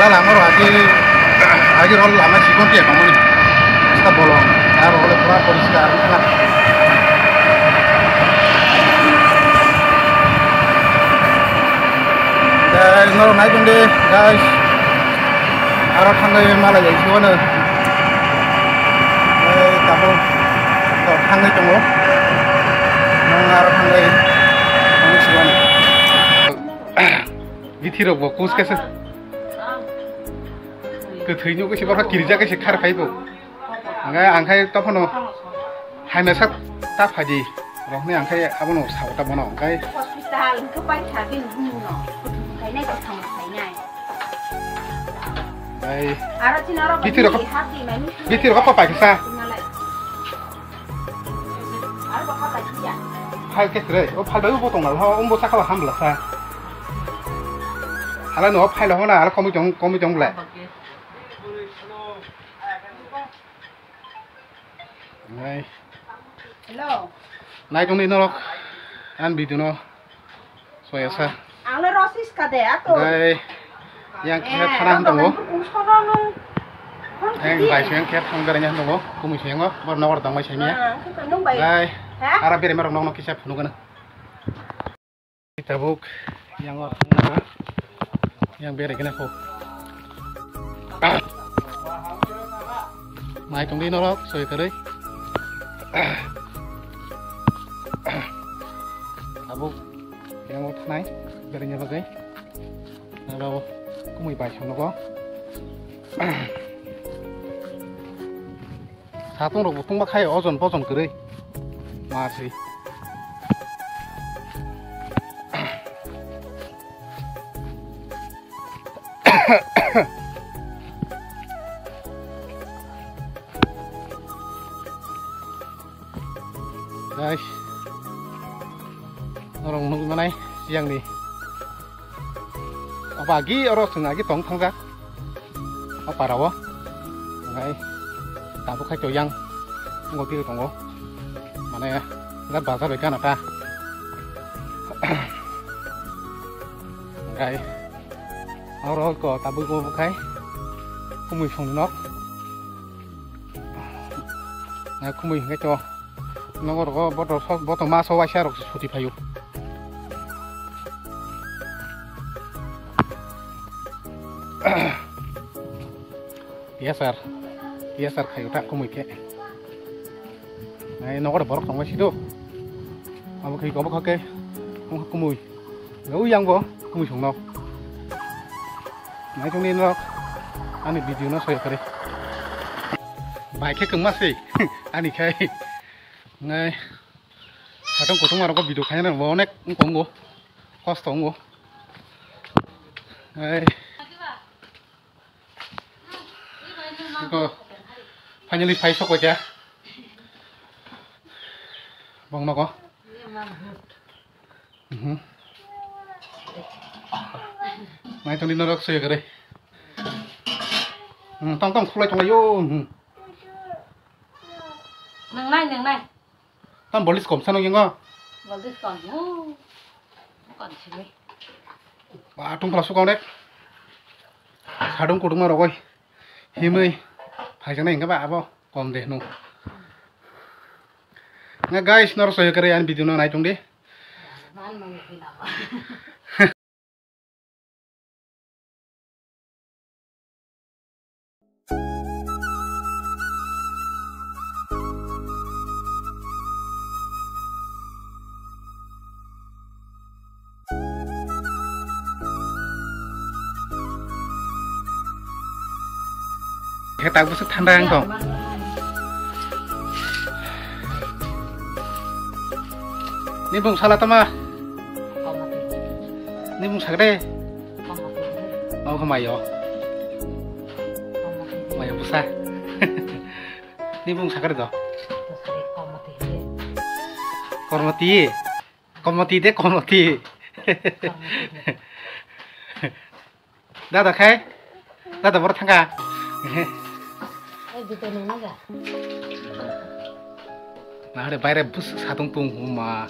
दा लामर आगे रोल लामा सिकन के बामनी इसका बोलो यार रोल पूरा परिष्कार ना नर नाय दं दे गाइस आरो थांनाय माला जायसिगोनो दाबो थांनाय दङ नों आरो थांनाय थांसिगोनो बिथिरो बकुस केसे गोथैनो गोसे बारा गिरजा गोसे खारखायबो ngai angkai topono haime sak ta phaji rohne angkai abono sauta bono angkai hospital ko pai thakin no kai nai ko thang kai ngai ai ara chinaro bitiro ko pa kisa ara ko pa ya phal ke tre o phal ba bo tong la ho ombo sakala hamla sa ala no phal ho na ala komi jong la Này. Hello. Này trong đi nó ăn bị tụi nó. Xoay sao? Ang lo rosis ka de ato. Đây. Yang kia thang tông ngô. Anh bài xuyên kia thang cái này tông ngô. Cũng mình xuyên ngô. Bắt nó vào tông máy xuyên nhé. Đây. Arab biar merong nong kisah penuh kan. Kita buk yang ngô. Yang biar kena kok. Này trong đi nó đó. Xoay cái đấy. Abu yang mau naik garingnya bagai kalau aku mau baca nopo satu orang butung pakai ozon kiri masih guys orang nunggu mana siang nih pagi orang setengah lagi tong tangga apa rawa ngai tak buka coyang nggak kiri tonggo mana ya nggak bahasa bekan apa ngai orang kok tak buka kumui phong nok ngai kumui ngai cho nó có botol ma so washa rok suti payu biasar kayu tak kumui ke này nó có borok tong wasi do amu kai ko ba ke kumui ngau yang go kumui song no này trong nên nó anh video nó soi kare bài ke keng mas anh kai ngay trong cuộc sống mà nó có video khai nó vô nét cũng ngủ cost ngủ ngay có phải như phải sốc rồi chứ vòng nó có ngay trong đi nó rất sôi cái đây tông không lại trong này vô nang này tan bolis kom sanong yang go bolis kon kon sini ba tung pala sukong dek sadong kudung ma rogoi himei phai jang nai ka ba abo kom de no nga guys nor soy kare an video no nai tung de man mang pina kita busuk tandang kok. Ini bung salah tama. Ini bung sagre. Mau ke mayo. Mayo besar. Ini bung sagre toh. Kormoti. Kormoti deh kormoti. Dah kai. Dah baru tangga. Nah, ada bayar bus satu tung rumah,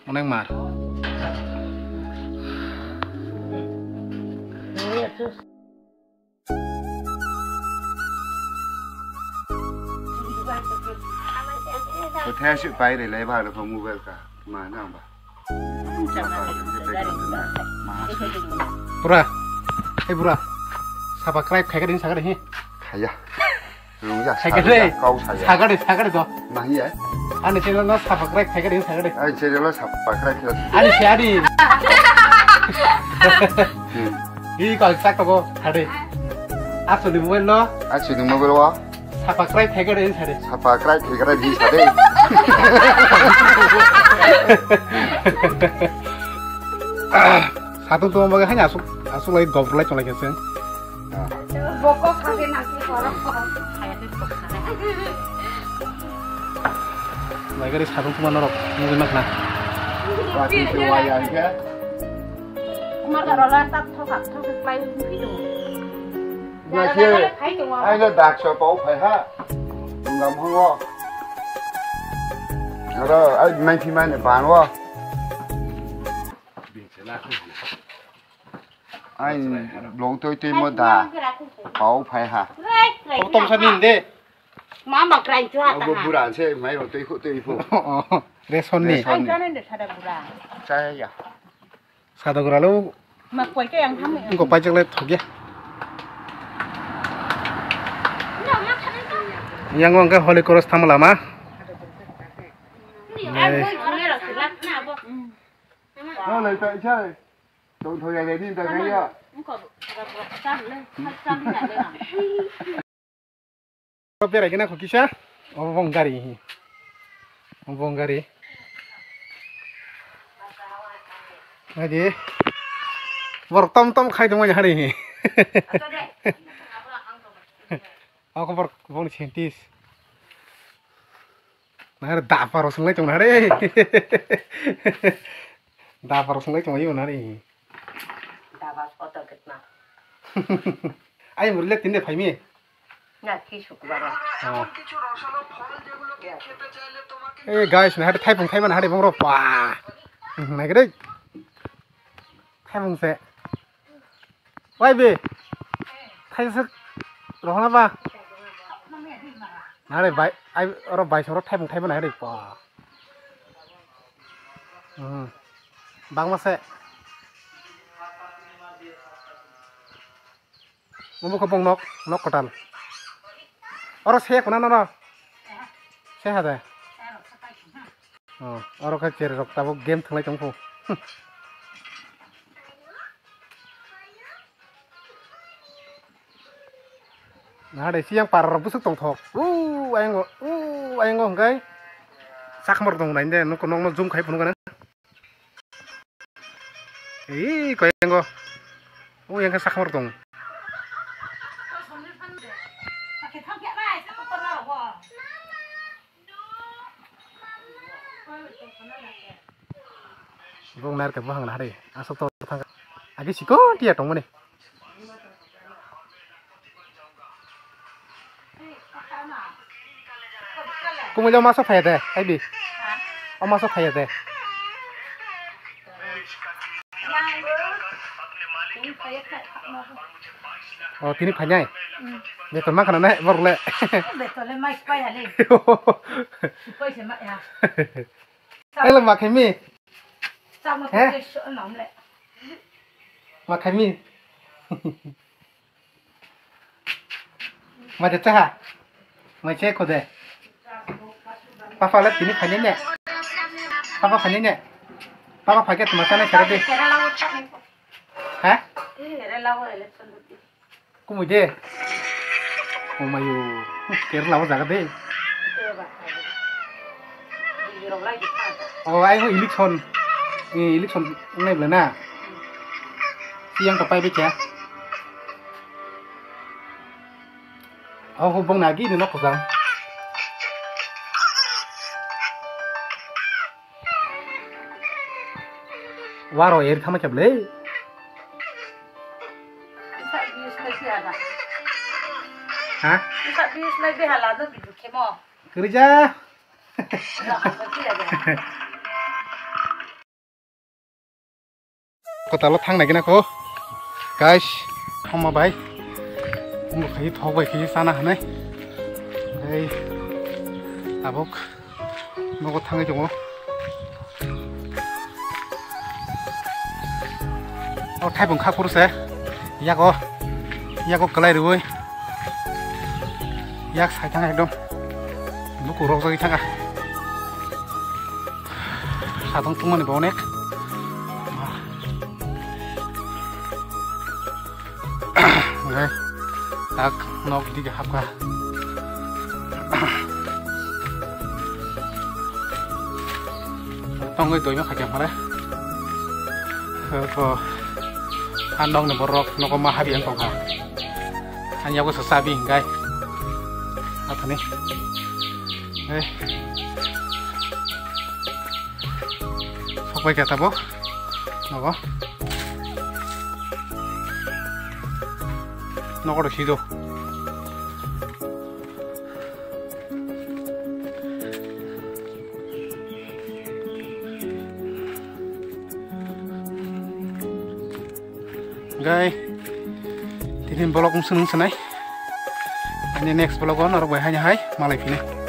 mana yang mar? Hotel sự bay để lấy vào được không mua về cả mà nào bà. Bura, bura, sabak rai khai cái đến sao cái đấy? Khai à? Đúng rồi. Khai cái đấy. Câu khai. Sao cái đấy đó? Mà gì vậy? Anh ấy nó sabak rai khai cái đến sao cái đấy? Anh chơi nó sabak rai khai. Anh ấy xe đi. Ini kalau sak toko hari. Aku di mobil lo. Aku di mobil lo. Sabak rai khai cái đến sao đấy? Sabak rai khai cái đi sao đấy? Satu tuh mau hanya asuk lagi goblok lagi cuma lagi sih. Bokok kaki nanti korok kayak itu bokok. Lagi di satu tuh mana rok mungkin mana? Lagi coba ya ke? Mà cái đó là tắt thâu bay phi đủ. Nhà kia, ai là đặc sở bảo phải ha? Ngầm không có. Rồi, anh mấy phim này bán quá. Anh lồng tôi tìm một đà bảo phải ha? Tôm sa nin deh. Mà cái cho ta. Aku buran sih, mấy lồng tôi phụ. Reson nih. Anh cho nên được thay đổi ra. Saya ya. Satu lalu Mà quay cái anh thắm này. engkau pajak lihat hoki. Yang ngong ke Holy Cross tamu lama. Nó lấy tại chơi. Đồng thời này đi tại ngay ạ. Kau biar aja nak hoki sah. Om gari. Om gari. Jadi, tom khai dong aja hari ini. Aku bong centis. Nah, ada dapur sungai cuma hari. Dapur sungai cuma itu hari. Dapur foto kita. Ayo melihat ini Fahmi. Nggak kisuk barang. Guys, nah ada typing mana hari bong roh. Wah, nah gede. Typing se. Why be? Typing roh apa? Nah, baik, orang baik sorot typing mana hari? Wah. Bang masa. Mau ke bong nok kotal. Orang saya kena nana. Saya ada. Orang kecil rok tahu game tengah cungku. Nah, ada siang par busuk tong thok. Ayang kai. Sak mer tong lain deh, nuk nong zoom kai pun kan. Kau yang go. Yang ke sak mer tong. Bong nar ke bahang hari. Asok to thang. Agi siko dia tong mane. Kau mau jauh masuk kaya deh, Ibi? Oh masuk kaya deh. Oh tini banyak. Betul mak karena baru le. Betul le mai spy hale. Spy sama ya. Ayo mak kami. Sama tu so nom le. Mak kami. Macam cah. Macam kau deh. Papa lihat ini panjangnya. Papa panjangnya. Papa pakai masalah cara deh. Hah? Kamu deh. Oh mayu. Kira lawan jaga deh. Oh ayo elektron. Ini elektron ini belana. Siang kepai beca. Oh hubung lagi ini nak pegang. Waro air kama cable. Bisa bius lagi ada. Hah? Bisa bius lagi halado bidu kemo. Kerja. Kota lo thang lagi nak ko. Guys, không mà bay. Một cái thọ vậy cái sana này. Đây. Abok. nogo tangai jongo o thaibung kha kurse yago kalai ruoi yak sai thang ekdom nuku rok jagi thanga sadong tungmani bonek okay tak nok diga hapka tongoi toima khakya mare ko andong ne borok noko mahabi ang tongha hanya ko sasabi gai apa nih Sopai kata bo noko noko sido gai tin blog seneng senai ini next blog on orang hanya hai malai pine